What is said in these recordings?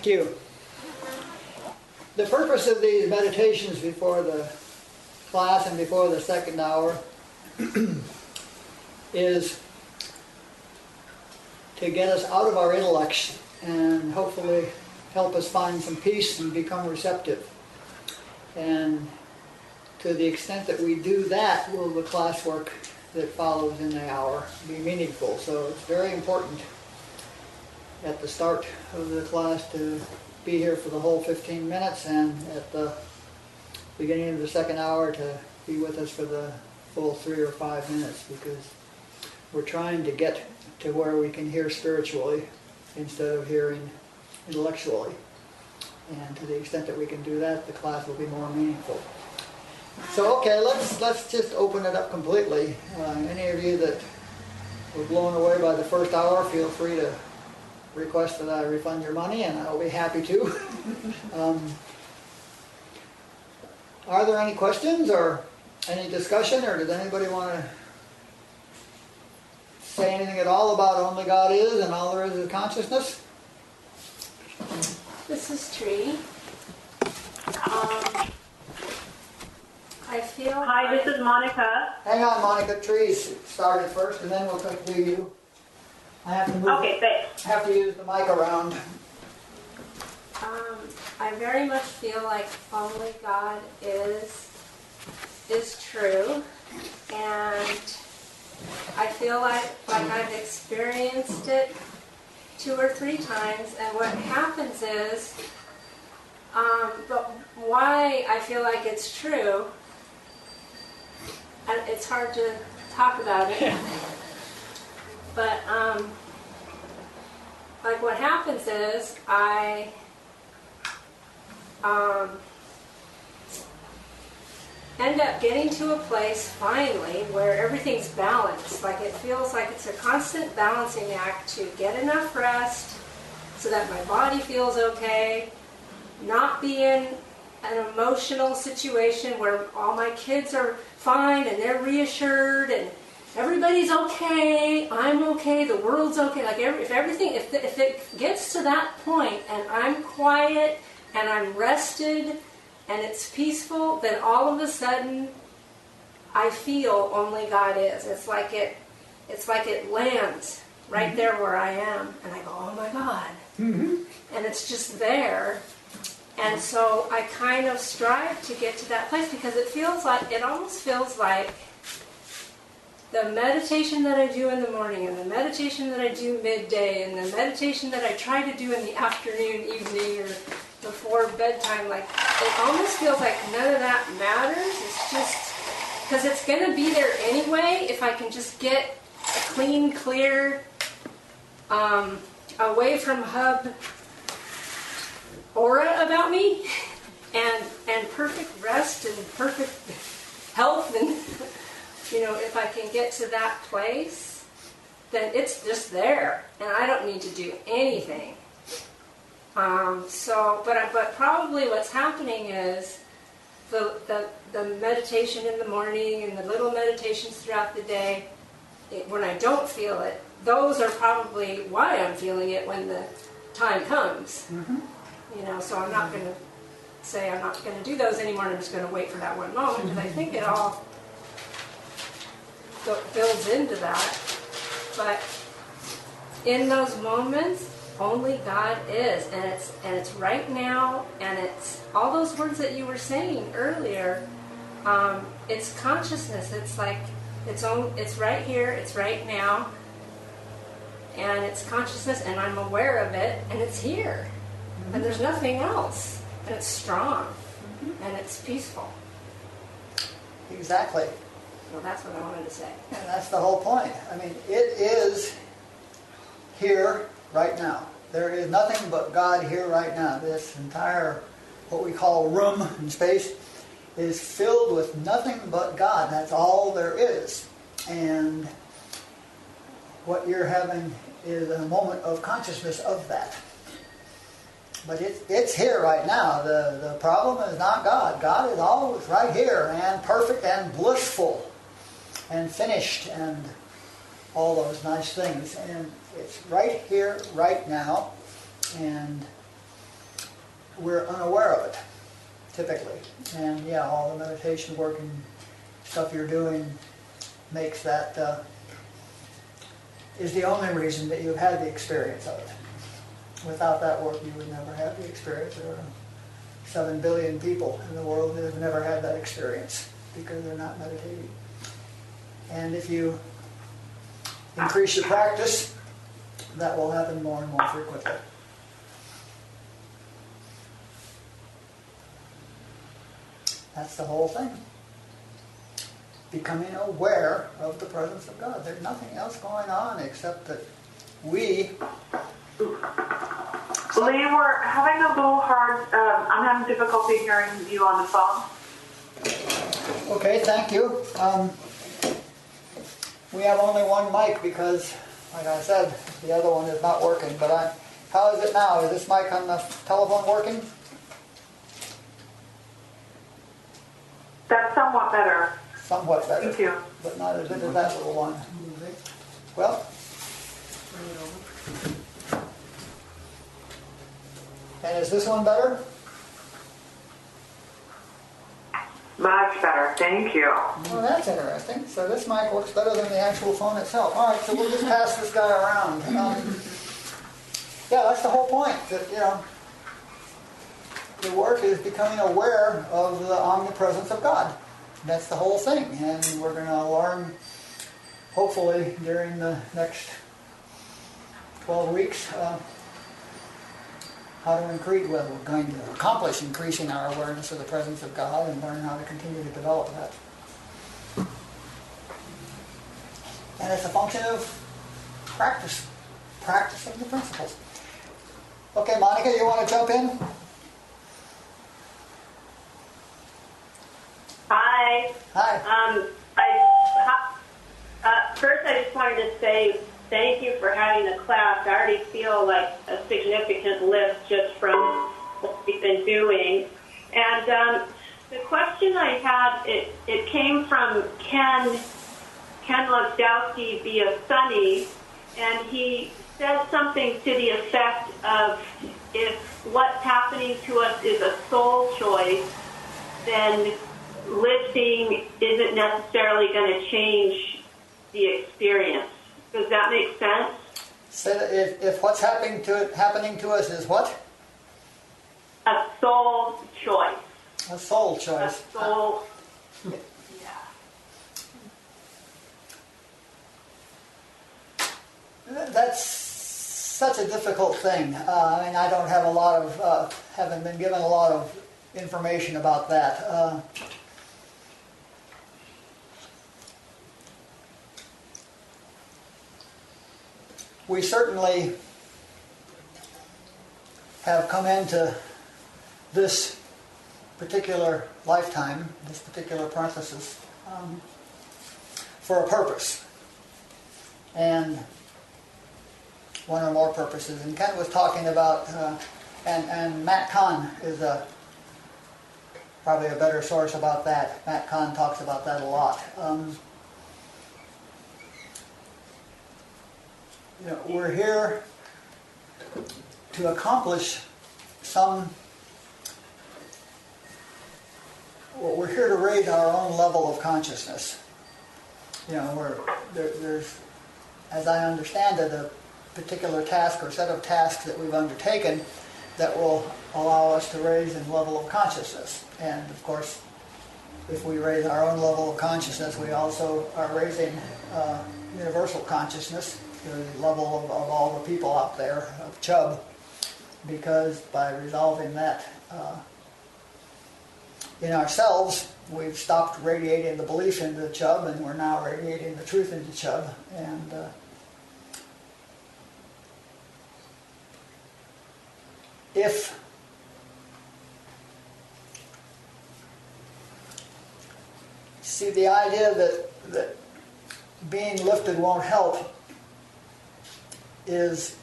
Thank you. The purpose of these meditations before the class and before the second hour is to get us out of our intellects and hopefully help us find some peace and become receptive. And to the extent that we do that, will the classwork that follows in the hour be meaningful. So it's very important at the start of the class to be here for the whole 15 minutes, and at the beginning of the second hour to be with us for the full 3 or 5 minutes, because we're trying to get to where we can hear spiritually instead of hearing intellectually. And to the extent that we can do that, the class will be more meaningful. So okay, let's just open it up completely. Any of you that were blown away by the first hour, feel free to request that I refund your money, and I'll be happy to. Are there any questions or any discussion, or does anybody want to say anything at all about only God is and all there is consciousness? This is Tree. I feel... Hi, this is Monica. Hang on, Monica. Trees started first, and then we'll come to you. I have to move. Okay, thanks. I have to use the mic around. I very much feel like only God is true, and I feel like I've experienced it 2 or 3 times, and what happens is, but why I feel like it's true, and it's hard to talk about it, but like what happens is I end up getting to a place finally where everything's balanced. Like it feels like it's a constant balancing act to get enough rest so that my body feels okay, not be in an emotional situation where all my kids are fine and they're reassured and everybody's okay, I'm okay, the world's okay. Like if it gets to that point and I'm quiet and I'm rested and it's peaceful, then all of a sudden I feel only God is. It's like it lands right there where I am, and I go, oh my God. Mm-hmm. And it's just there. And so I kind of strive to get to that place, because it almost feels like the meditation that I do in the morning, and the meditation that I do midday, and the meditation that I try to do in the afternoon, evening, or before bedtime, like it almost feels like none of that matters. It's just because it's going to be there anyway if I can just get a clean, clear, away from hub aura about me, and perfect rest and perfect health, and if I can get to that place, then it's just there, and I don't need to do anything. But probably what's happening is the meditation in the morning and the little meditations throughout the day, when I don't feel it, those are probably why I'm feeling it when the time comes. Mm-hmm. So I'm not going to say I'm not going to do those anymore. I'm just going to wait for that one moment, because I think it all builds into that. But in those moments, only God is, and it's right now, and it's all those words that you were saying earlier. It's consciousness. It's like it's right here. It's right now, and it's consciousness, and I'm aware of it, and it's here, mm-hmm. and there's nothing else, and it's strong, mm-hmm. and it's peaceful. Exactly. So that's what I wanted to say. And that's the whole point. I mean, it is here right now. There is nothing but God here right now. This entire, what we call room and space, is filled with nothing but God. That's all there is. And what you're having is a moment of consciousness of that. But it's here right now. The problem is not God. God is always right here, and perfect and blissful and finished and all those nice things. And it's right here, right now. And we're unaware of it, typically. And yeah, all the meditation work and stuff you're doing makes that, is the only reason that you've had the experience of it. Without that work, you would never have the experience. There are 7 billion people in the world that have never had that experience because they're not meditating. And if you increase your practice, that will happen more and more frequently. That's the whole thing. Becoming aware of the presence of God. There's nothing else going on except that we... Lee, we're having a little hard, I'm having difficulty hearing you on the phone. Okay, thank you. We have only one mic because, like I said, the other one is not working. But how is it now? Is this mic on the telephone working? That's somewhat better. Somewhat better. Thank you. But not as good as that little one. Well, and is this one better? Much better, thank you. Well, that's interesting. So this mic works better than the actual phone itself. All right, so we'll just pass this guy around. Yeah, that's the whole point. That, you know, the work is becoming aware of the omnipresence of God. That's the whole thing, and we're going to learn, hopefully, during the next 12 weeks, how to increase. Well, we're going to accomplish increasing our awareness of the presence of God and learn how to continue to develop that. And it's a function of practice, practicing the principles. Okay, Monica, you want to jump in? Hi. Hi. First, I just wanted to say thank you for having the class. I already feel like a significant lift just from what we've been doing. And the question I had, it came from Ken Losdowski via Sunny, and he said something to the effect of, if what's happening to us is a soul choice, then lifting isn't necessarily going to change the experience. Does that make sense? So if what's happening to us is what? A soul choice. A soul choice. A soul. That's such a difficult thing. And I don't have a lot of, haven't been given a lot of information about that. We certainly have come into this particular lifetime, this particular parenthesis, for a purpose. And one or more purposes. And Ken was talking about, and Matt Kahn is probably a better source about that. Matt Kahn talks about that a lot. You know, we're here to accomplish we're here to raise our own level of consciousness. You know, there's, as I understand it, a particular task or set of tasks that we've undertaken that will allow us to raise in level of consciousness. And of course, if we raise our own level of consciousness, we also are raising universal consciousness, the level of all the people out there, of Chubb, because by resolving that in ourselves, we've stopped radiating the belief into Chubb, and we're now radiating the truth into Chubb. And if see, the idea that being lifted won't help is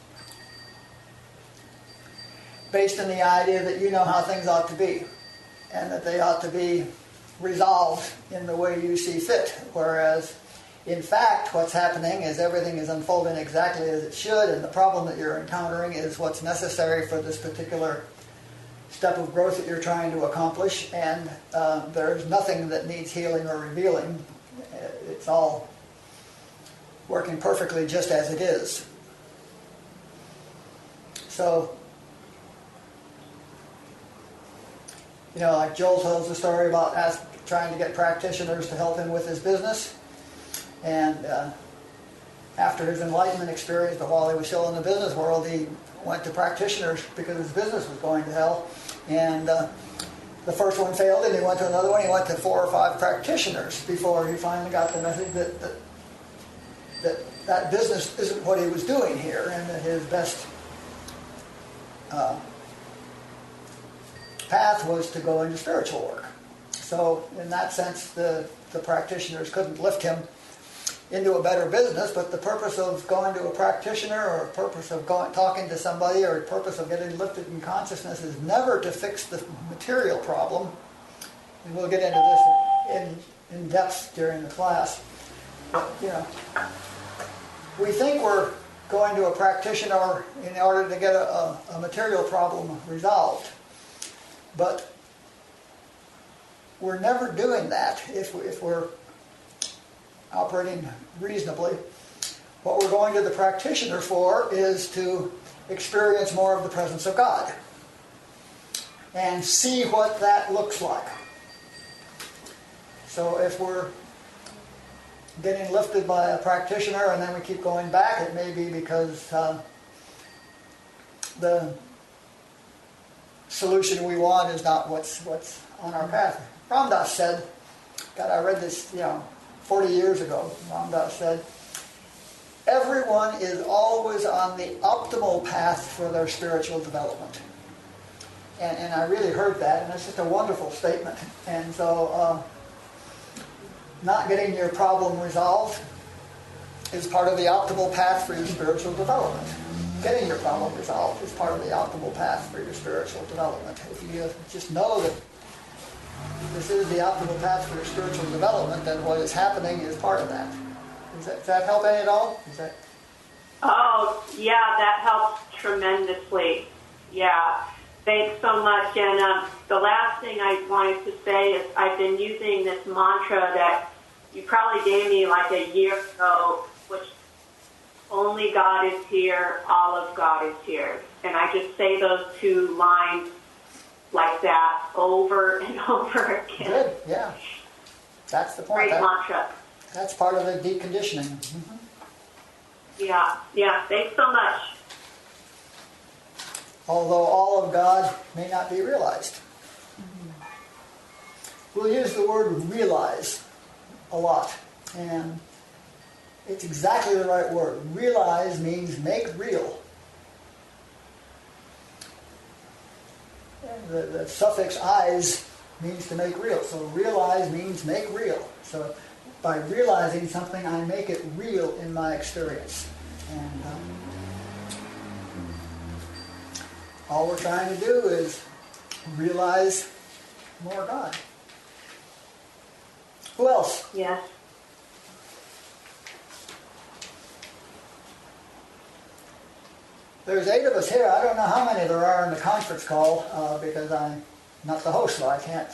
based on the idea that you know how things ought to be, and that they ought to be resolved in the way you see fit. Whereas, in fact, what's happening is everything is unfolding exactly as it should, and the problem that you're encountering is what's necessary for this particular step of growth that you're trying to accomplish, and there's nothing that needs healing or revealing. It's all working perfectly just as it is. So, like Joel tells the story about trying to get practitioners to help him with his business, and after his enlightenment experience, but while he was still in the business world, he went to practitioners because his business was going to hell, and the first one failed, and he went to another one. He went to 4 or 5 practitioners before he finally got the message that business isn't what he was doing here, and that his best path was to go into spiritual work. So in that sense, the practitioners couldn't lift him into a better business, but the purpose of going to a practitioner, or the purpose of talking to somebody, or the purpose of getting lifted in consciousness is never to fix the material problem. And we'll get into this in depth during the class. But, we think we're going to a practitioner in order to get a material problem resolved. But we're never doing that if we're operating reasonably. What we're going to the practitioner for is to experience more of the presence of God and see what that looks like. So if we're getting lifted by a practitioner and then we keep going back, it may be because the solution we want is not what's on our path. Ram Dass said, God, I read this 40 years ago, Ram Dass said, everyone is always on the optimal path for their spiritual development. And I really heard that, and it's just a wonderful statement. And so not getting your problem resolved is part of the optimal path for your spiritual development. Getting your problem resolved is part of the optimal path for your spiritual development. If you just know that this is the optimal path for your spiritual development, then what is happening is part of that. Does that help any at all? Oh, yeah, that helps tremendously. Yeah, thanks so much. And the last thing I wanted to say is I've been using this mantra that you probably gave me like a year ago, which only God is here, all of God is here. And I just say those 2 lines like that over and over again. Good, yeah. That's the point. Great mantra. That's part of the deconditioning. Mm-hmm. Yeah, thanks so much. Although all of God may not be realized. We'll use the word realize a lot, and it's exactly the right word. Realize means make real. And the suffix "eyes" means to make real. So realize means make real. So by realizing something, I make it real in my experience. And all we're trying to do is realize more God. Who else? Yes. There's 8 of us here. I don't know how many there are in the conference call because I'm not the host, so I can't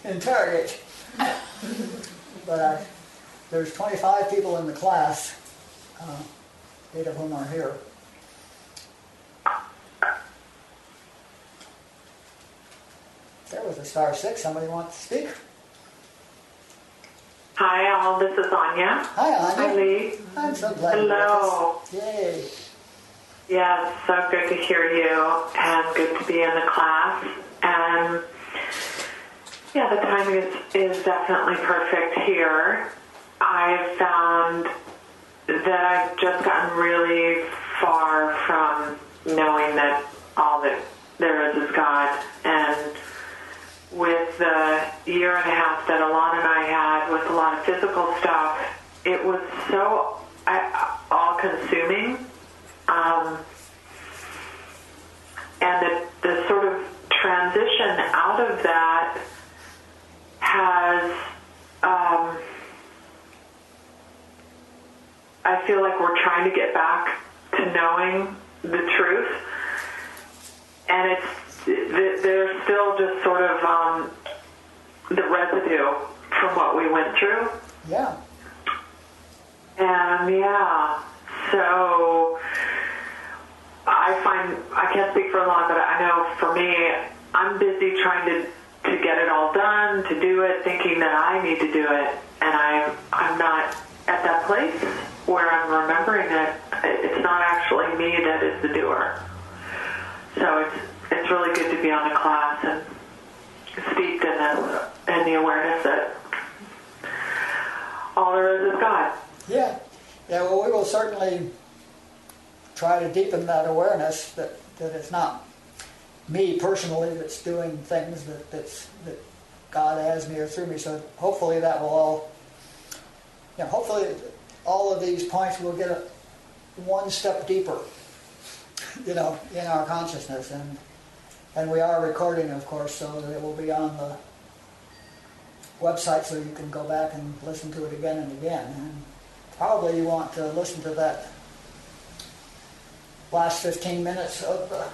interrogate. But there's 25 people in the class, 8 of whom are here. There was a star 6. Somebody wants to speak? Hi, all. This is Anya. Hi, Anya. Hi, Lee. I'm so glad you're Hello. with us. Yay. Yeah, it's so good to hear you and good to be in the class. And yeah, the timing is definitely perfect here. I've found that I've just gotten really far from knowing that all that there is God. And with the year and a half that Alana and I had with a lot of physical stuff, it was so all-consuming. And the sort of transition out of that has, I feel like we're trying to get back to knowing the truth. And it's there's still just sort of the residue from what we went through. Yeah. And yeah, so I can't speak for a lot, but I know for me, I'm busy trying to get it all done, to do it, thinking that I need to do it, and I'm not at that place where I'm remembering that it's not actually me that is the doer. So it's really good to be on the class and steeped in the awareness that all there is God. Yeah. Yeah, well, we will certainly try to deepen that awareness that it's not me personally that's doing things that God has me or through me. So hopefully that will all, hopefully all of these points will get one step deeper, in our consciousness. And we are recording, of course, so that it will be on the website so you can go back and listen to it again and again. And probably you want to listen to that last 15 minutes of the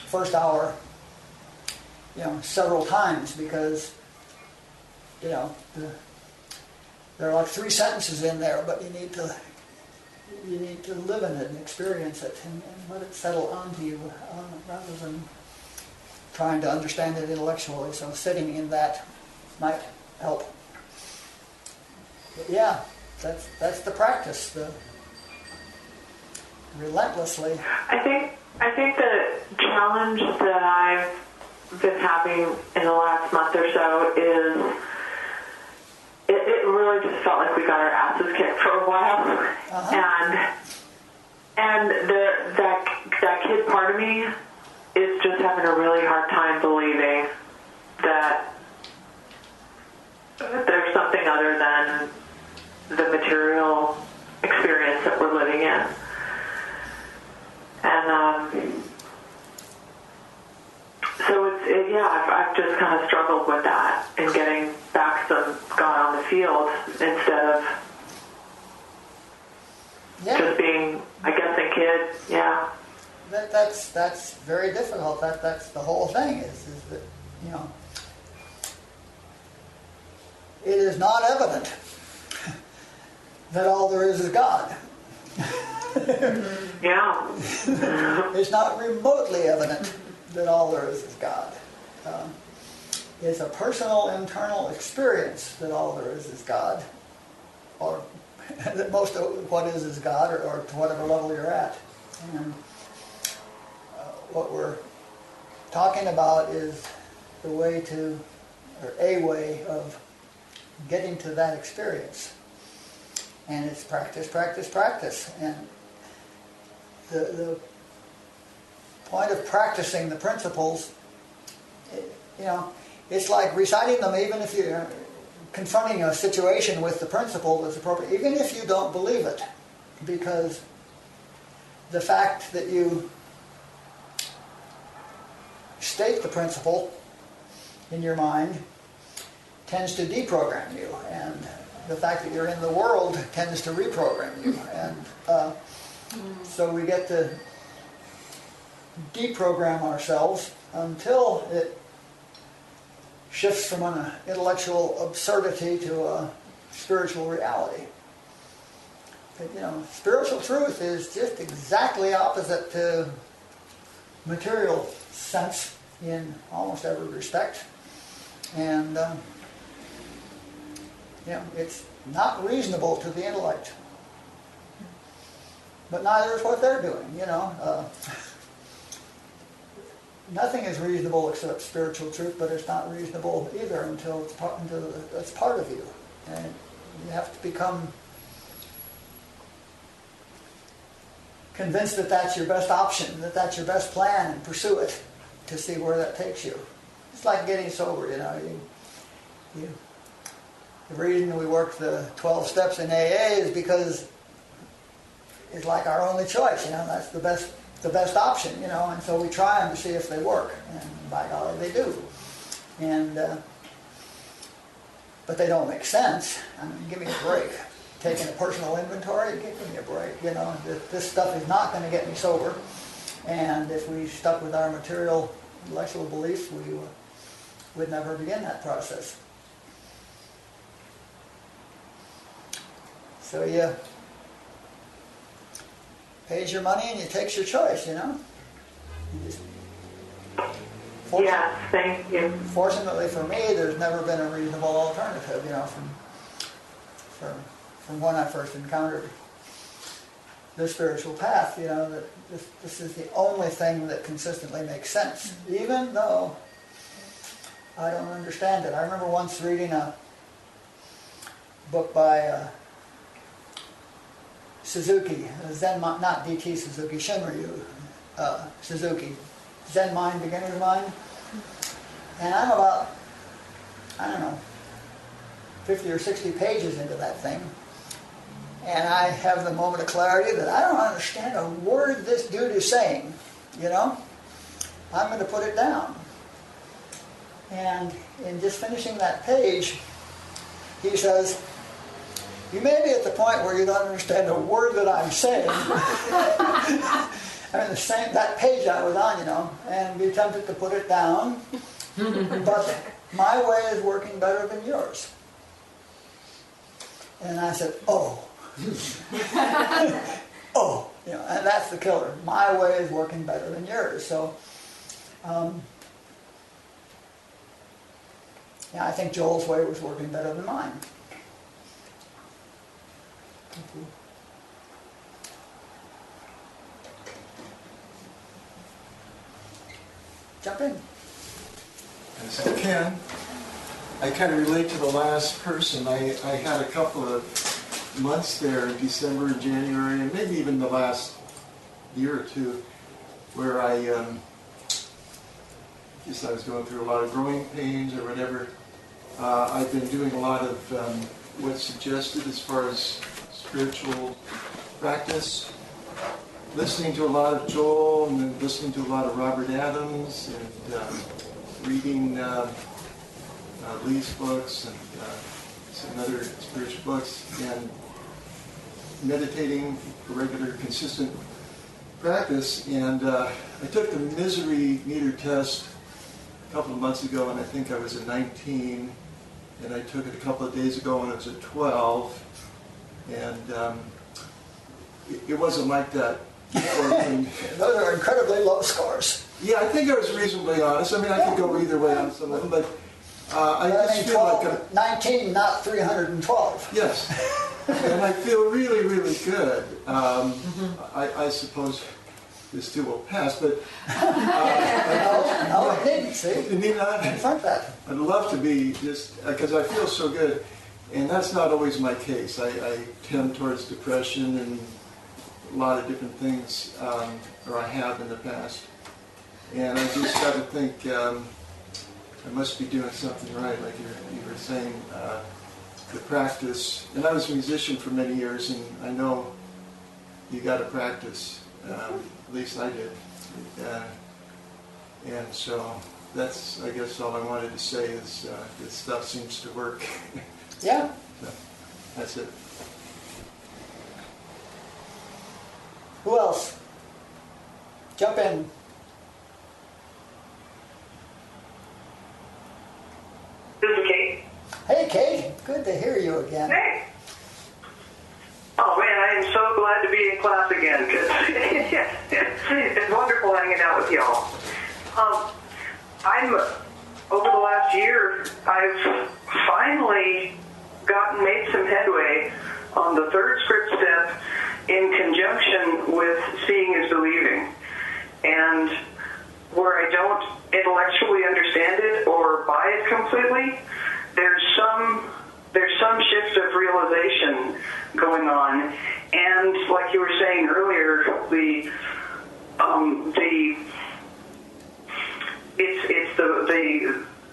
first hour, several times, because, there are like 3 sentences in there, but you need to live in it and experience it and let it settle onto you rather than trying to understand it intellectually. So sitting in that might help. But yeah, that's the practice, the relentlessly. I think the challenge that I've been having in the last month or so is it really just felt like we got our asses kicked for a while. Uh-huh. And that kid part of me is just having a really hard time believing that there's something other than the material experience that we're living in. And so I've just kind of struggled with that and getting back some God on the field instead of just being a guessing kid. Yeah. That's very difficult. That's the whole thing is that, it is not evident that all there is God. Yeah. It's not remotely evident that all there is God. It's a personal, internal experience that all there is God, or that most of what is God, or to whatever level you're at. And what we're talking about is the way to, or a way of getting to that experience. And it's practice, practice, practice. And the point of practicing the principles, it's like reciting them, even if you're confronting a situation with the principle that's appropriate, even if you don't believe it, because the fact that you state the principle in your mind tends to deprogram you, and the fact that you're in the world tends to reprogram you, and so we get to deprogram ourselves until it shifts from an intellectual absurdity to a spiritual reality. But, spiritual truth is just exactly opposite to material sense in almost every respect, and it's not reasonable to the intellect, but neither is what they're doing. Nothing is reasonable except spiritual truth, but it's not reasonable either until it's part of you, and you have to become convinced that that's your best option, that that's your best plan, and pursue it to see where that takes you. It's like getting sober. The reason we work the 12 steps in AA is because it's like our only choice. That's the best option. And so we try them to see if they work, and by golly, they do. And but they don't make sense. I mean, give me a break. Taking a personal inventory, give me a break. This stuff is not going to get me sober. And if we stuck with our material intellectual beliefs, we would never begin that process. So you pays your money and you takes your choice, you know? You just, Yes, thank you. fortunately for me, there's never been a reasonable alternative, you know, from when I first encountered the spiritual path, you know, that this is the only thing that consistently makes sense, even though I don't understand it. I remember once reading a book by Suzuki, Zen, not D.T. Suzuki, Shinryu Suzuki, Zen Mind, Beginner's Mind. And I'm about, I don't know, 50 or 60 pages into that thing. And I have the moment of clarity that I don't understand a word this dude is saying, you know? I'm going to put it down. And in just finishing that page, he says, you may be at the point where you don't understand a word that I'm saying. I mean, that page I was on, you know, and be tempted to put it down. But my way is working better than yours. And I said, oh. Oh. You know, and that's the killer. My way is working better than yours. So, yeah, I think Joel's way was working better than mine. Thank you. Jump in. Yes, I can. I kind of relate to the last person. I had a couple of months there in December and January, and maybe even the last year or two, where I guess I was going through a lot of growing pains or whatever. I've been doing a lot of what's suggested as far as spiritual practice, listening to a lot of Joel and then listening to a lot of Robert Adams and reading Lee's books and some other spiritual books and meditating for regular, consistent practice. And I took the misery meter test a couple of months ago, and I think I was at 19, and I took it a couple of days ago, and I was at 12. And it wasn't like that before. Those are incredibly low scores. Yeah, I think I was reasonably honest. I mean, I could go either way on some of them, but I just feel 12, like 19, not 312. Yes, and I feel really, really good. I suppose this too will pass, but no, it didn't. See, it need not. Confront that. I'd love to be just because I feel so good. And that's not always my case. I tend towards depression and a lot of different things, or I have in the past. And I just got to think, I must be doing something right, like you were saying, the practice. And I was a musician for many years, and I know you got to practice. At least I did. And so that's, I guess, all I wanted to say is this stuff seems to work. Yeah. So, that's it. Who else? Jump in. This is Kate. Hey, Kate. Good to hear you again. Hey. Oh man, I am so glad to be in class again because it's wonderful hanging out with y'all. Over the last year, I've finally made some headway on the third script step in conjunction with seeing is believing. And where I don't intellectually understand it or buy it completely, there's some shift of realization going on. And like you were saying earlier,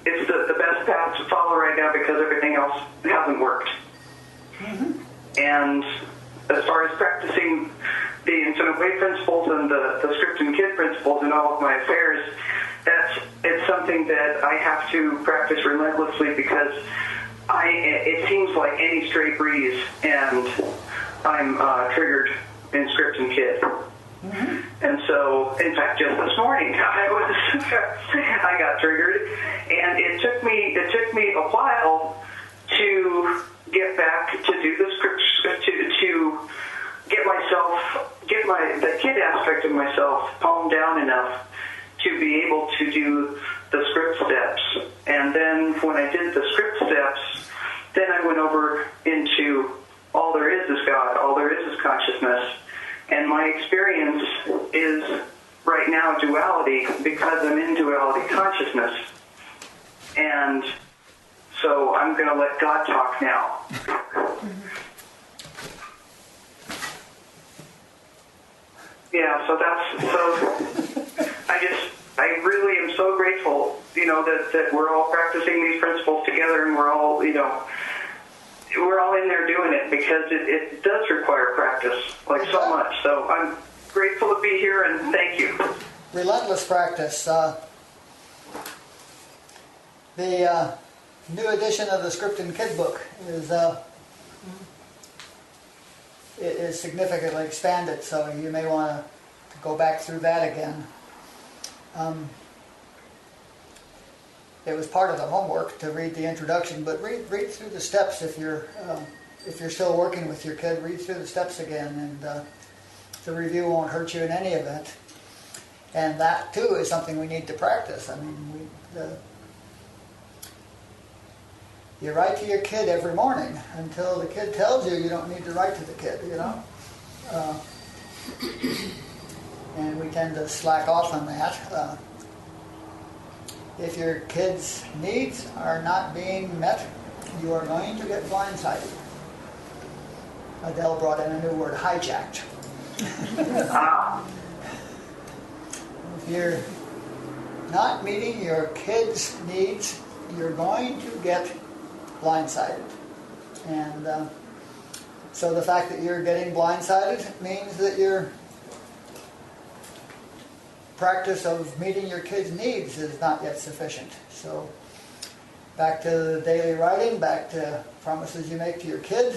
it's the best path to follow right now because everything else hasn't worked. Mm-hmm. And as far as practicing the infinite way principles and the script and kid principles in all of my affairs, it's something that I have to practice relentlessly because it seems like any stray breeze and I'm triggered in script and kid. And so, in fact, just this morning, I got triggered, and it took me a while to get back to do the scripts, to get the kid aspect of myself calmed down enough to be able to do the script steps. And then when I did the script steps, then I went over into all there is God, all there is consciousness. And my experience is right now duality because I'm in duality consciousness. And so I'm going to let God talk now. Yeah, so I really am so grateful, that we're all practicing these principles together, and we're all in there doing it, because it does require practice, so much. So I'm grateful to be here, and thank you. Relentless practice. The new edition of the Script and Kid book is significantly expanded, so you may want to go back through that again. It was part of the homework to read the introduction, but read through the steps if you're still working with your kid. Read through the steps again, and the review won't hurt you in any event. And that too is something we need to practice. I mean, you write to your kid every morning until the kid tells you you don't need to write to the kid. And we tend to slack off on that. If your kid's needs are not being met, you are going to get blindsided. Adele brought in a new word, hijacked. If you're not meeting your kid's needs, you're going to get blindsided. And so the fact that you're getting blindsided means that your practice of meeting your kids' needs is not yet sufficient. So back to the daily writing, back to promises you make to your kid,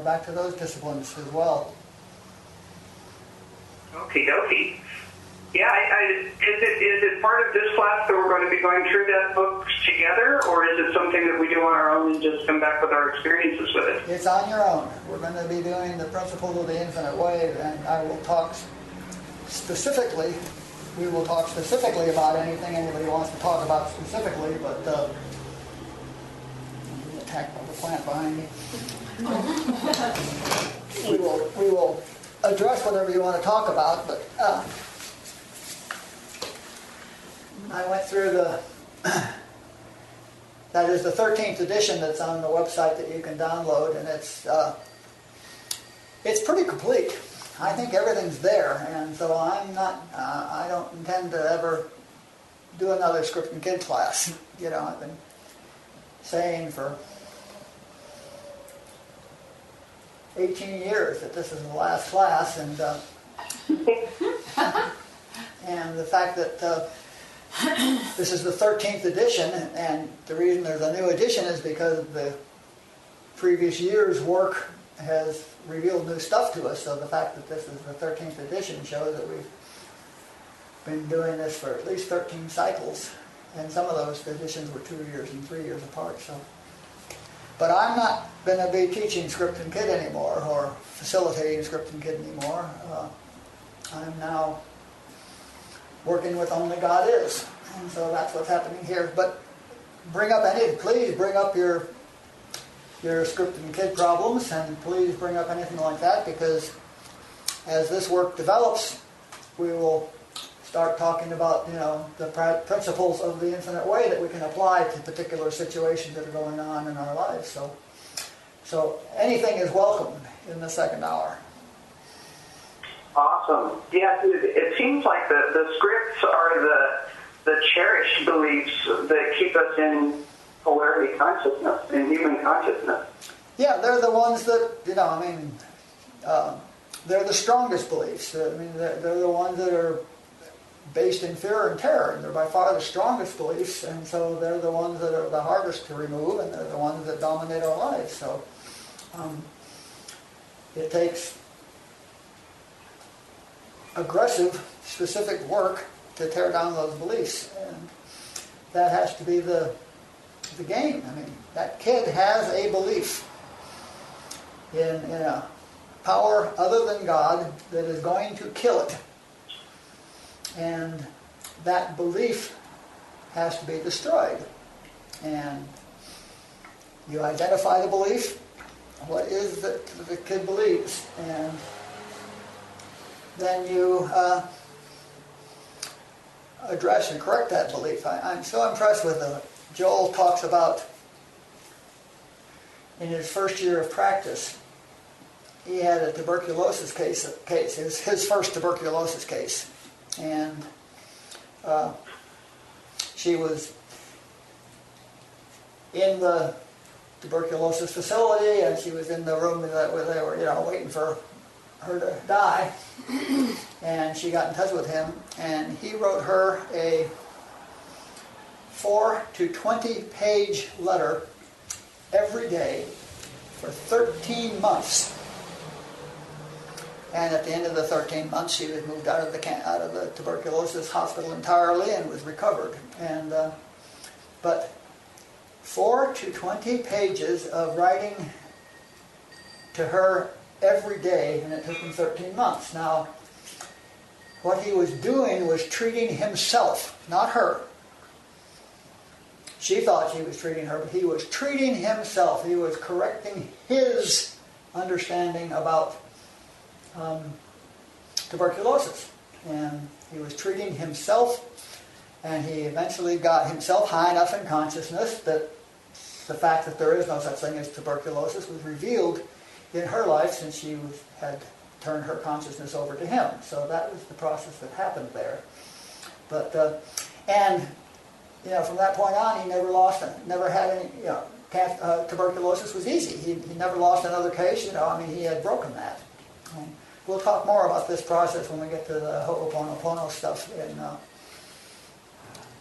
back to those disciplines as well. Okie dokie. Yeah, is it part of this class that we're going to be going through that book together, or is it something that we do on our own and just come back with our experiences with it? It's on your own. We're going to be doing the Principles of the Infinite Way, and I will talk specifically. We will talk specifically about anything anybody wants to talk about specifically, but I'm being attacked by the plant behind me. We will address whatever you want to talk about, but I went through that is the 13th edition that's on the website that you can download, and it's pretty complete. I think everything's there, and so I don't intend to ever do another Script and Kid class. I've been saying for 18 years that this is the last class, and and the fact that this is the 13th edition, and the reason there's a new edition is because the previous year's work has revealed new stuff to us. So the fact that this is the 13th edition shows that we've been doing this for at least 13 cycles, and some of those editions were 2 years and 3 years apart. But I'm not going to be teaching Script and Kid anymore, or facilitating Script and Kid anymore. I'm now working with Only God Is, and so that's what's happening here. But please bring up your Script and Kid problems, and please bring up anything like that, because as this work develops, we will start talking about the principles of the infinite way that we can apply to particular situations that are going on in our lives. So anything is welcome in the second hour. Awesome. Yeah, it seems like the scripts are the cherished beliefs that keep us in polarity consciousness, in human consciousness. Yeah, they're the ones that, they're the strongest beliefs. They're the ones that are based in fear and terror, and they're by far the strongest beliefs, and so they're the ones that are the hardest to remove, and they're the ones that dominate our lives. So it takes aggressive, specific work to tear down those beliefs. And that has to be the game. I mean, that kid has a belief in a power other than God that is going to kill it. And that belief has to be destroyed. And you identify the belief, what is that the kid believes, and then you address and correct that belief. I'm so impressed with Joel talks about in his first year of practice, he had a tuberculosis case. It was his first tuberculosis case. And she was in the tuberculosis facility, and she was in the room where they were, waiting for her to die. And she got in touch with him, and he wrote her a 4 to 20 page letter every day for 13 months. And at the end of the 13 months, she was moved out of the tuberculosis hospital entirely and was recovered. And but 4 to 20 pages of writing to her every day, and it took him 13 months. Now, what he was doing was treating himself, not her. She thought she was treating her, but he was treating himself. He was correcting his understanding about tuberculosis. And he was treating himself, and he eventually got himself high enough in consciousness that the fact that there is no such thing as tuberculosis was revealed in her life since she had turned her consciousness over to him. So that was the process that happened there. But from that point on, he never had any. Tuberculosis was easy. He never lost another case. He had broken that. We'll talk more about this process when we get to the Ho'oponopono stuff.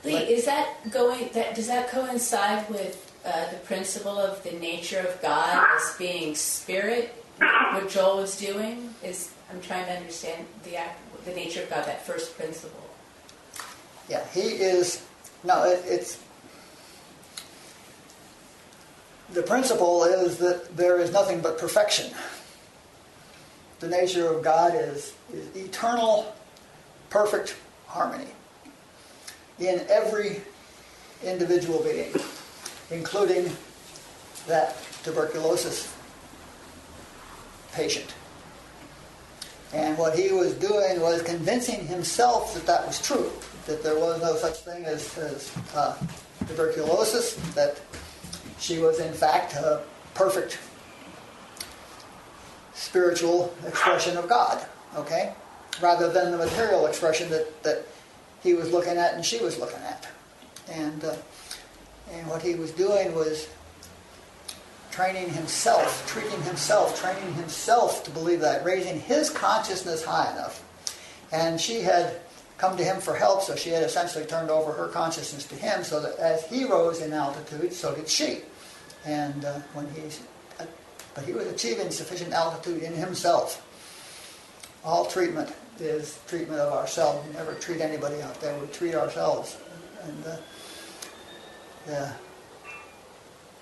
Lee, does that coincide with the principle of the nature of God as being spirit? What Joel was doing I'm trying to understand the nature of God, that first principle. Yeah, he is. No, it's the principle is that there is nothing but perfection. The nature of God is eternal, perfect harmony in every individual being, including that tuberculosis patient. And what he was doing was convincing himself that that was true, that there was no such thing as tuberculosis, that she was in fact a perfect spiritual expression of God, okay? Rather than the material expression that he was looking at and she was looking at. And what he was doing was training himself to believe that, raising his consciousness high enough. And she had come to him for help, so she had essentially turned over her consciousness to him, so that as he rose in altitude, so did she. And but he was achieving sufficient altitude in himself. All treatment is treatment of ourselves. We never treat anybody out there. We treat ourselves. And the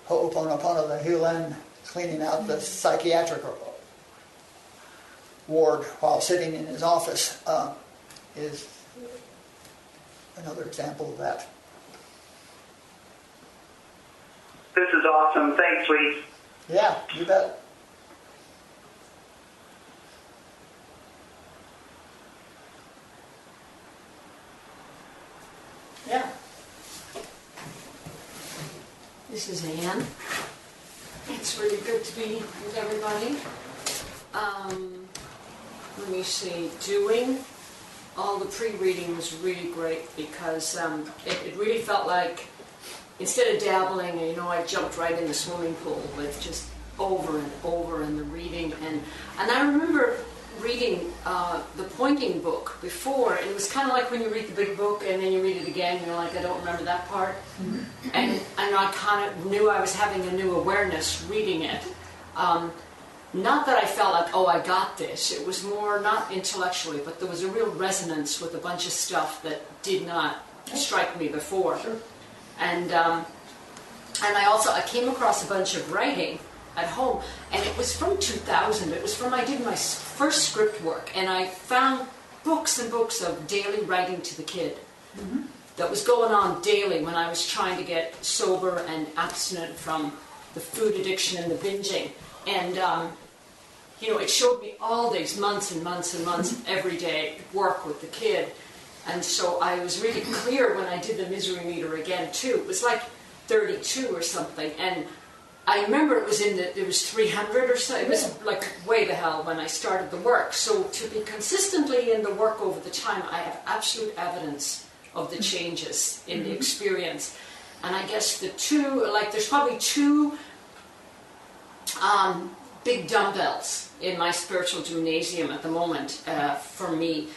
Ho'oponopono, the Hulen cleaning out the psychiatric ward while sitting in his office is another example of that. This is awesome. Thanks, Lee. Yeah, you bet. Yeah. This is Anne. It's really good to be with everybody. Let me see. Doing all the pre-reading was really great because it really felt like instead of dabbling, I jumped right in the swimming pool with just over and over in the reading. And I remember reading the pointing book before, and it was kind of like when you read the big book and then you read it again, you're like, I don't remember that part. Mm-hmm. And I kind of knew I was having a new awareness reading it. not that I felt like, oh, I got this. It was more not intellectually, but there was a real resonance with a bunch of stuff that did not strike me before. Sure. And I came across a bunch of writing at home, and it was from 2000. It was from, I did my first script work, and I found books and books of daily writing to the kid. Mm-hmm. That was going on daily when I was trying to get sober and abstinent from the food addiction and the binging. And, it showed me all these months and months and months of everyday work with the kid. And so I was really clear when I did the misery meter again, too. It was like 32 or something. And I remember it was there was 300 or so. It was like way the hell when I started the work. So to be consistently in the work over the time, I have absolute evidence of the changes in the experience. And I guess there's probably two big dumbbells in my spiritual gymnasium at the moment for me.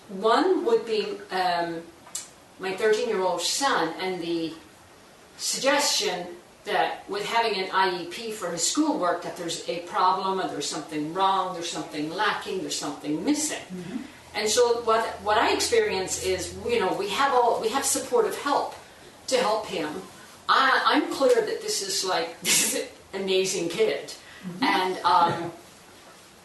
One would be my 13-year-old son, and the suggestion that with having an IEP for his schoolwork, that there's a problem, or there's something wrong, there's something lacking, there's something missing. Mm-hmm. And so what I experience is, we have supportive help to help him. I'm clear that this is an amazing kid, mm-hmm.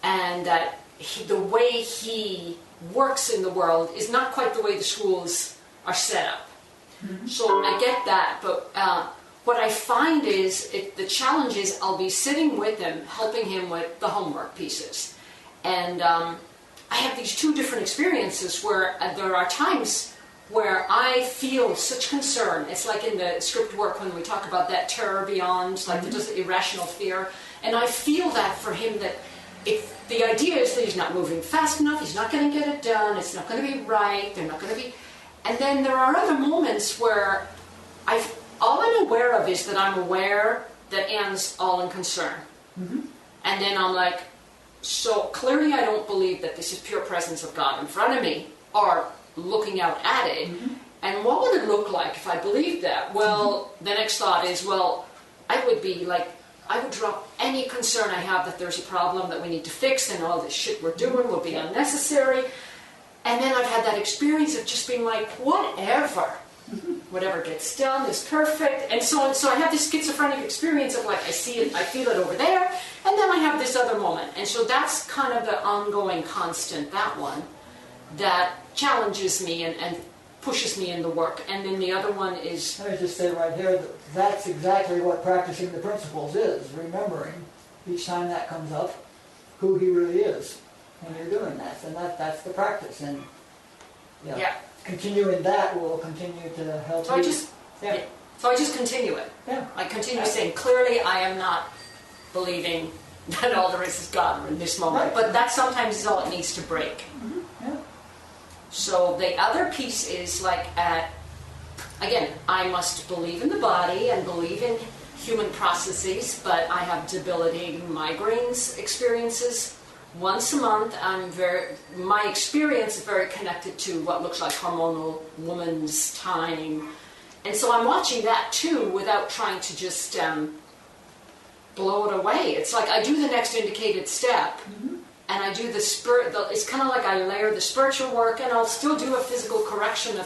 and that the way he works in the world is not quite the way the schools are set up. Mm-hmm. So I get that, but what I find is the challenge is I'll be sitting with him, helping him with the homework pieces, and I have these two different experiences where there are times where I feel such concern. It's like in the script work when we talk about that terror beyond, like mm-hmm. just irrational fear. And I feel that for him, that if the idea is that he's not moving fast enough, he's not going to get it done, it's not going to be right, they're not going to be... And then there are other moments where all I'm aware of is that I'm aware that Anne's all in concern. Mm-hmm. And then I'm like, so clearly I don't believe that this is pure presence of God in front of me, or looking out at it. Mm-hmm. And what would it look like if I believed that? Well, mm-hmm. the next thought is, I would drop any concern I have that there's a problem that we need to fix, and all this shit we're doing will be unnecessary. And then I've had that experience of just being like, whatever. Mm-hmm. Whatever gets done is perfect, and so on. So I have this schizophrenic experience of I see it, I feel it over there, and then I have this other moment. And so that's kind of the ongoing constant, that one, that challenges me and pushes me in the work. And then the other one is... Let me just say right here, that's exactly what practicing the principles is, remembering each time that comes up who he really is when you're doing that. And that's the practice. And yeah. Continuing that will continue to help you. So I just continue it. Yeah. I continue saying, clearly I am not believing that all there is God in this moment. Right. But that sometimes is all it needs to break. Mm-hmm. Yeah. So the other piece is again, I must believe in the body and believe in human processes, but I have debilitating migraines experiences. Once a month, my experience is very connected to what looks like hormonal woman's time. And so I'm watching that too without trying to just blow it away. It's like I do the next indicated step, mm-hmm. and I do it's kind of like I layer the spiritual work, and I'll still do a physical correction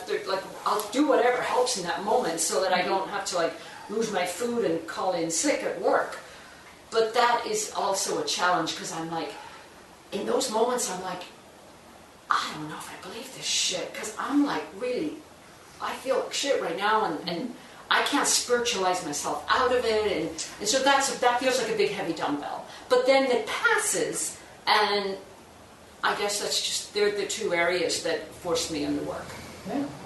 I'll do whatever helps in that moment so that I don't have to lose my food and call in sick at work. But that is also a challenge, because I'm in those moments, I'm I don't know if I believe this shit, because I'm really, I feel like shit right now, and I can't spiritualize myself out of it, and so that feels like a big heavy dumbbell. But then it passes, and I guess that's just, they're the two areas that force me into work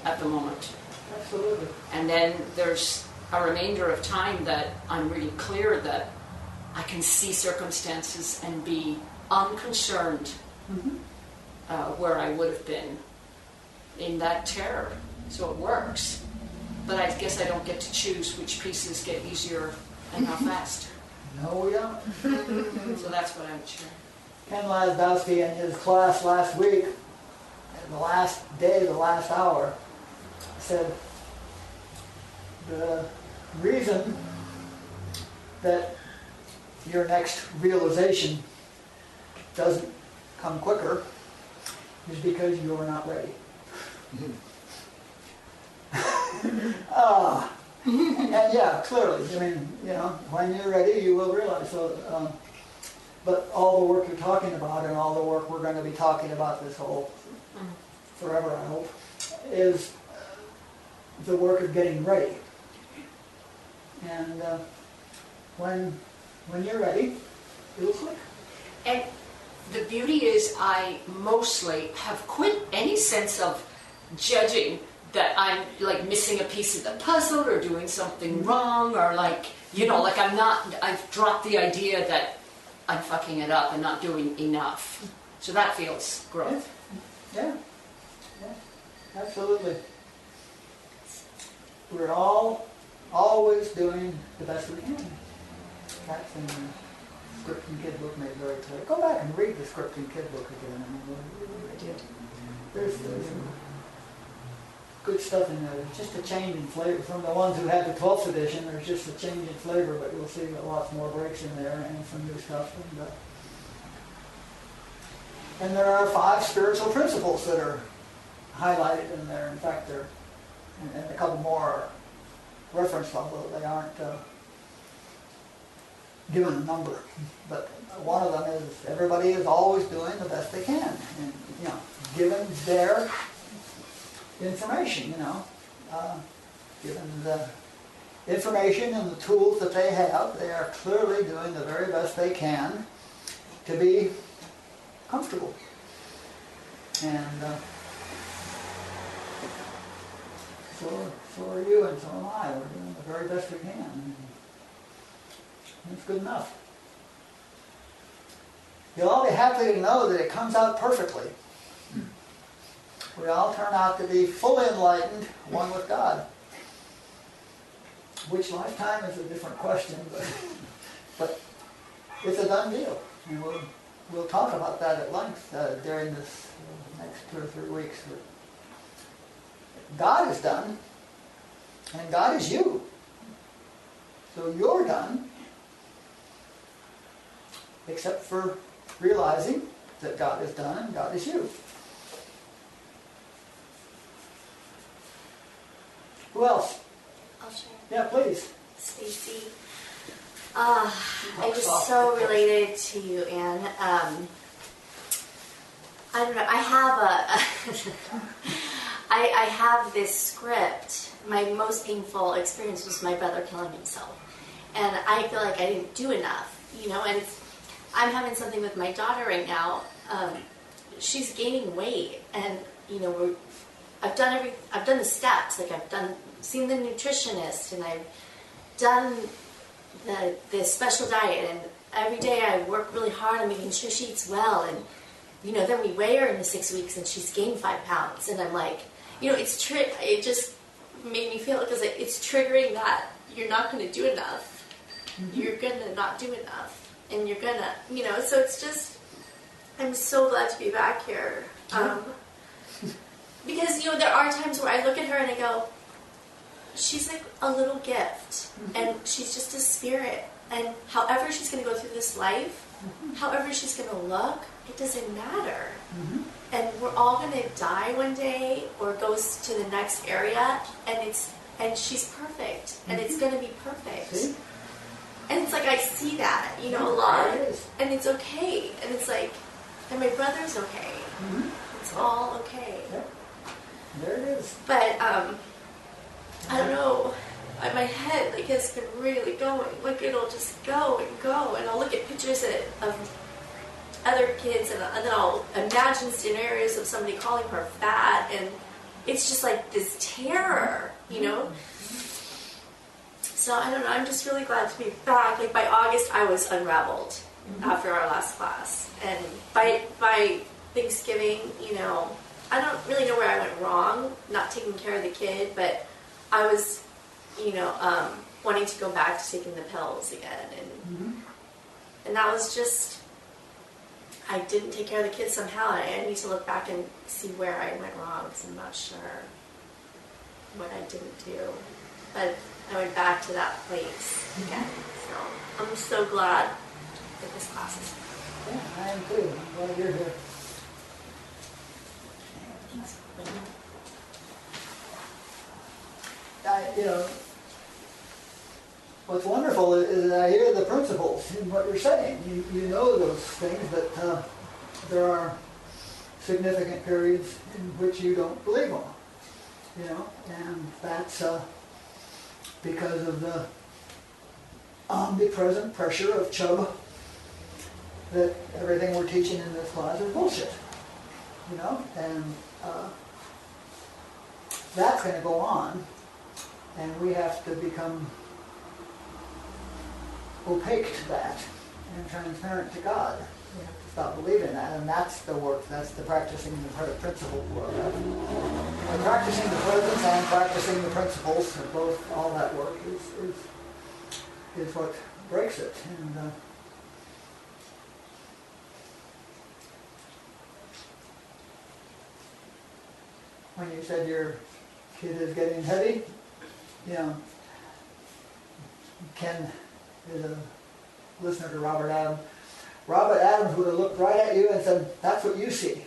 at the moment. Absolutely. And then there's a remainder of time that I'm really clear that I can see circumstances and be unconcerned, mm-hmm. Where I would have been in that terror. So it works. But I guess I don't get to choose which pieces get easier and how fast. No, we don't. So that's what I would share. Ken Lasdowski in his class last week, the last day, the last hour, said the reason that your next realization doesn't come quicker is because you're not ready. And yeah, clearly, I mean, you know, when you're ready, you will realize. So, but all the work you're talking about, and all the work we're going to be talking about this whole forever, I hope, is the work of getting ready. And when you're ready, it'll click. And the beauty is I mostly have quit any sense of judging that I'm like missing a piece of the puzzle or doing something wrong, or like, you know, like I've dropped the idea that I'm fucking it up and not doing enough. So that feels growth. Yeah, absolutely. We're all always doing the best we can. That's in the scripting kid book made very clear. Go back and read the scripting kid book again. I mean, there's good stuff in there. There's just a change in flavor. From the ones who had the 12th edition, there's just a change in flavor, but you'll see lots more breaks in there and some new stuff. And there are 5 spiritual principles that are highlighted in there. In fact, and a couple more are referenced, although they aren't given a number. But one of them is everybody is always doing the best they can, and you know, given their information, you know, given the information and the tools that they have, they are clearly doing the very best they can to be comfortable. And so are you, and so am I. We're doing the very best we can. And it's good enough. You'll all be happy to know that it comes out perfectly. We all turn out to be fully enlightened, one with God. Which lifetime is a different question, but it's a done deal. And we'll talk about that at length during this next 2 or 3 weeks. God is done, and God is you. So you're done, except for realizing that God is done and God is you. Who else? I'll share. Yeah, please. Stacy. I just so related to you, Anne. I don't know. I have I have this script. My most painful experience was my brother killing himself, and I feel like I didn't do enough. You know, and I'm having something with my daughter right now. She's gaining weight, and you know, I've done the steps. Like seen the nutritionist, and I've done the special diet, and every day I work really hard on making sure she eats well, and you know, then we weigh her in the 6 weeks, and she's gained 5 pounds, and I'm like, you know, it just made me feel, because it's triggering that you're not going to do enough, you're going to not do enough, and you're going to, you know, so it's just, I'm so glad to be back here, because, you know, there are times where I look at her and I go, she's like a little gift, and she's just a spirit, and however she's going to go through this life, however she's going to look, it doesn't matter. And we're all going to die one day or goes to the next area, and she's perfect, and it's going to be perfect. See? And it's like I see that, you know, a lot, and it's okay, and it's like, and my brother's okay. It's all okay. Yep. There it is. But I don't know, my head like has been really going, like it'll just go, and I'll look at pictures of other kids, and then I'll imagine scenarios of somebody calling her fat, and it's just like this terror, you know? So I don't know, I'm just really glad to be back. Like by August I was unraveled after our last class, and by Thanksgiving, you know, I don't really know where I went wrong, not taking care of the kid, but I was, you know, wanting to go back to taking the pills again, and that was just, I didn't take care of the kids somehow, and I need to look back and see where I went wrong, because I'm not sure what I didn't do, but I went back to that place again, so I'm so glad with this classes. Yeah, I am too. I'm glad you're here. What's wonderful is that I hear the principles in what you're saying. You know those things, but there are significant periods in which you don't believe them. And that's because of the omnipresent pressure of Chubb that everything we're teaching in this class is bullshit. And that's going to go on, and we have to become opaque to that and transparent to God. We have to stop believing that, and that's the work, that's the practicing the principle work. And practicing the presence and practicing the principles, both, all that work is what breaks it. And when you said your kid is getting heavy, Ken is a listener to Robert Adams. Robert Adams would have looked right at you and said, "That's what you see."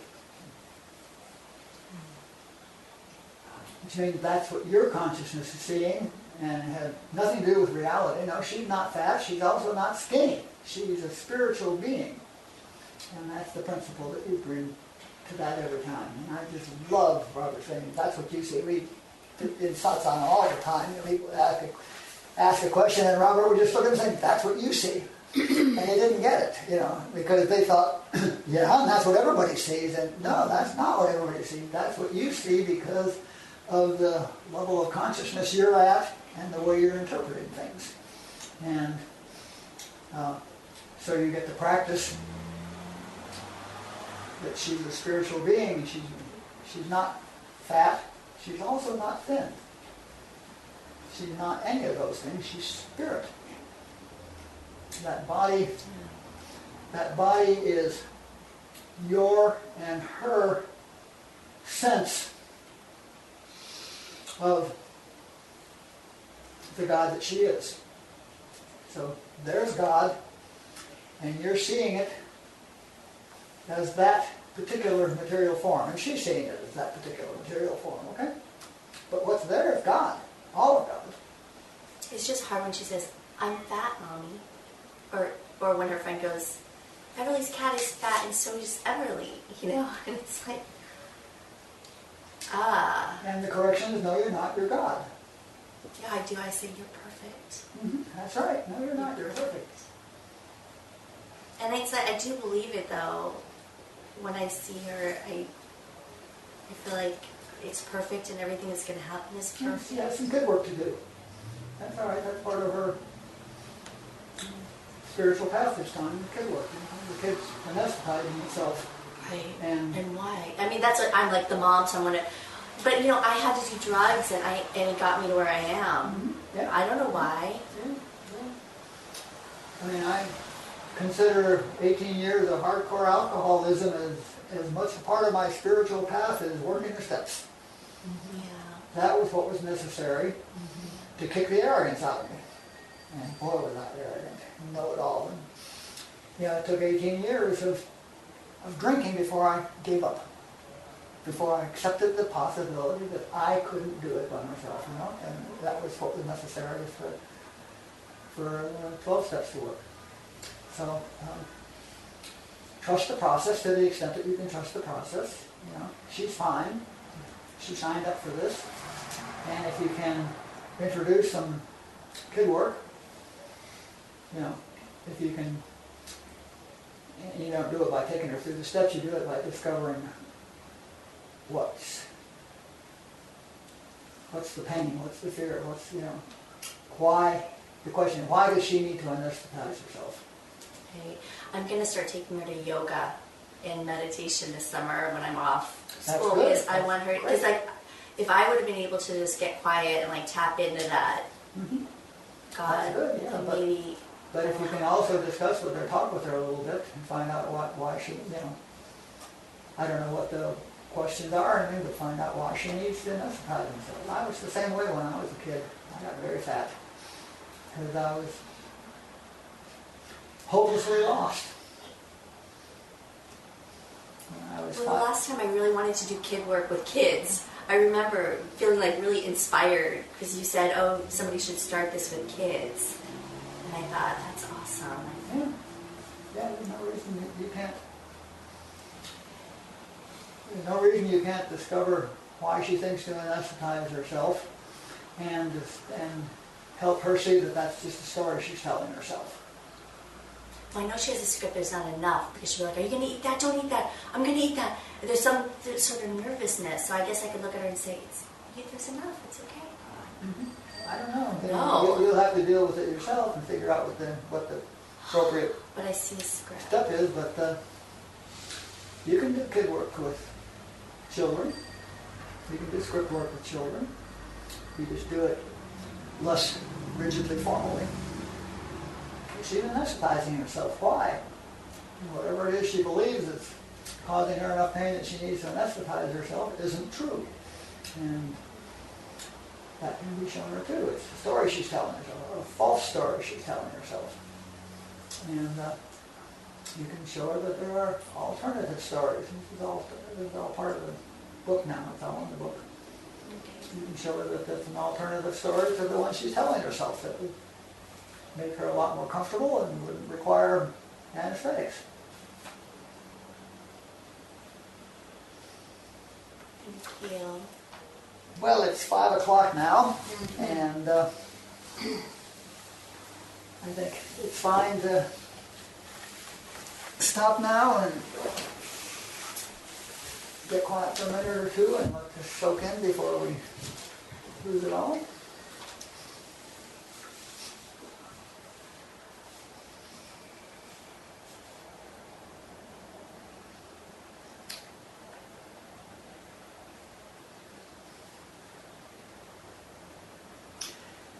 Which means that's what your consciousness is seeing, and had nothing to do with reality. No, she's not fat, she's also not skinny. She's a spiritual being. And that's the principle that you bring to that every time. And I just love Robert saying, "That's what you see." In satsang all the time, people ask a question, and Robert would just look at him and say, "That's what you see." And they didn't get it, because they thought, yeah, and that's what everybody sees. And no, that's not what everybody sees. That's what you see because of the level of consciousness you're at and the way you're interpreting things. And so you get to practice that she's a spiritual being. She's not fat. She's also not thin. She's not any of those things. She's spirit. That body is your and her sense of the God that she is. So there's God, and you're seeing it as that particular material form, and she's seeing it as that particular material form, okay? But what's there is God, all of God. It's just hard when she says, "I'm fat, Mommy," or when her friend goes, "Everly's cat is fat, and so is Everly," and it's like, And the correction is, no, you're not, you're God. Yeah, I do. I say, "You're perfect." Mm-hmm. That's right. No, you're not, you're perfect. And I do believe it, though. When I see her, I feel like it's perfect and everything that's going to happen is perfect. She has some good work to do. That's all right. That's part of her spiritual path this time, the kid work. The kid's anesthetizing itself. Right. And why? I mean, that's what I'm like the mom, so I'm going to... But, I had to do drugs, and it got me to where I am. Mm-hmm. Yeah. I don't know why. Yeah. I mean, I consider 18 years of hardcore alcoholism as much a part of my spiritual path as working the steps. Mm-hmm. Yeah. That was what was necessary to kick the arrogance out of me. And boy, was I arrogant. Know it all. And, it took 18 years of drinking before I gave up. Before I accepted the possibility that I couldn't do it by myself, and that was what was necessary for 12 steps to work. So trust the process to the extent that you can trust the process. She's fine. She signed up for this, and if you can introduce some kid work, if you can, and you don't do it by taking her through the steps, you do it by discovering what's the pain, what's the fear, why, the question, why does she need to anesthetize herself? Okay. I'm going to start taking her to yoga and meditation this summer when I'm off school. Because I want her, because if I would have been able to just get quiet and tap into that, God, that's good, yeah, maybe... But if you can also discuss with her, talk with her a little bit, and find out why she, I don't know what the questions are, but find out why she needs to anesthetize herself. I was the same way when I was a kid. I got very fat because I was hopelessly lost. I was Well, the last time I really wanted to do kid work with kids, I remember feeling like really inspired because you said, oh, somebody should start this with kids. And I thought, that's awesome. Yeah, there's no reason you can't. There's no reason you can't discover why she thinks to anesthetize herself, and help her see that that's just a story she's telling herself. Well, I know she has a script, there's not enough, because she'll be like, are you going to eat that? Don't eat that. I'm going to eat that. And there's some sort of nervousness, so I guess I could look at her and say, there's enough, it's okay. I don't know. No. You'll have to deal with it yourself and figure out what the appropriate But I see a script. step is, but you can do kid work with children. You can do script work with children. You just do it less rigidly formally. She's even anesthetizing herself. Why? Whatever it is she believes is causing her enough pain that she needs to anesthetize herself isn't true. And that can be shown her too. It's a story she's telling herself, or a false story she's telling herself. And you can show her that there are alternative stories. This is all part of the book now. It's all in the book. You can show her that there's an alternative story to the one she's telling herself that would make her a lot more comfortable and would require anesthetics. Thank you. Well, it's 5 o'clock now, and I think it's fine to stop now and get quiet for a minute or two and let this soak in before we lose it all.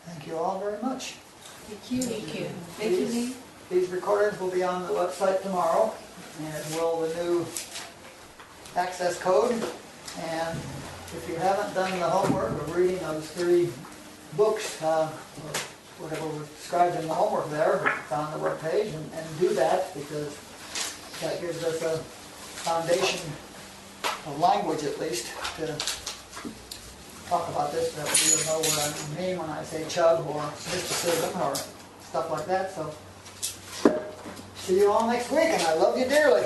Thank you all very much. Thank you. Thank you. Thank you, Lee. These recordings will be on the website tomorrow, and will the new access code. And if you haven't done the homework of reading those 3 books, or whatever was described in the homework there, it's on the webpage, and do that, because that gives us a foundation of language, at least, to talk about this, that you'll know what I mean when I say chug or mysticism or stuff like that. So see you all next week, and I love you dearly.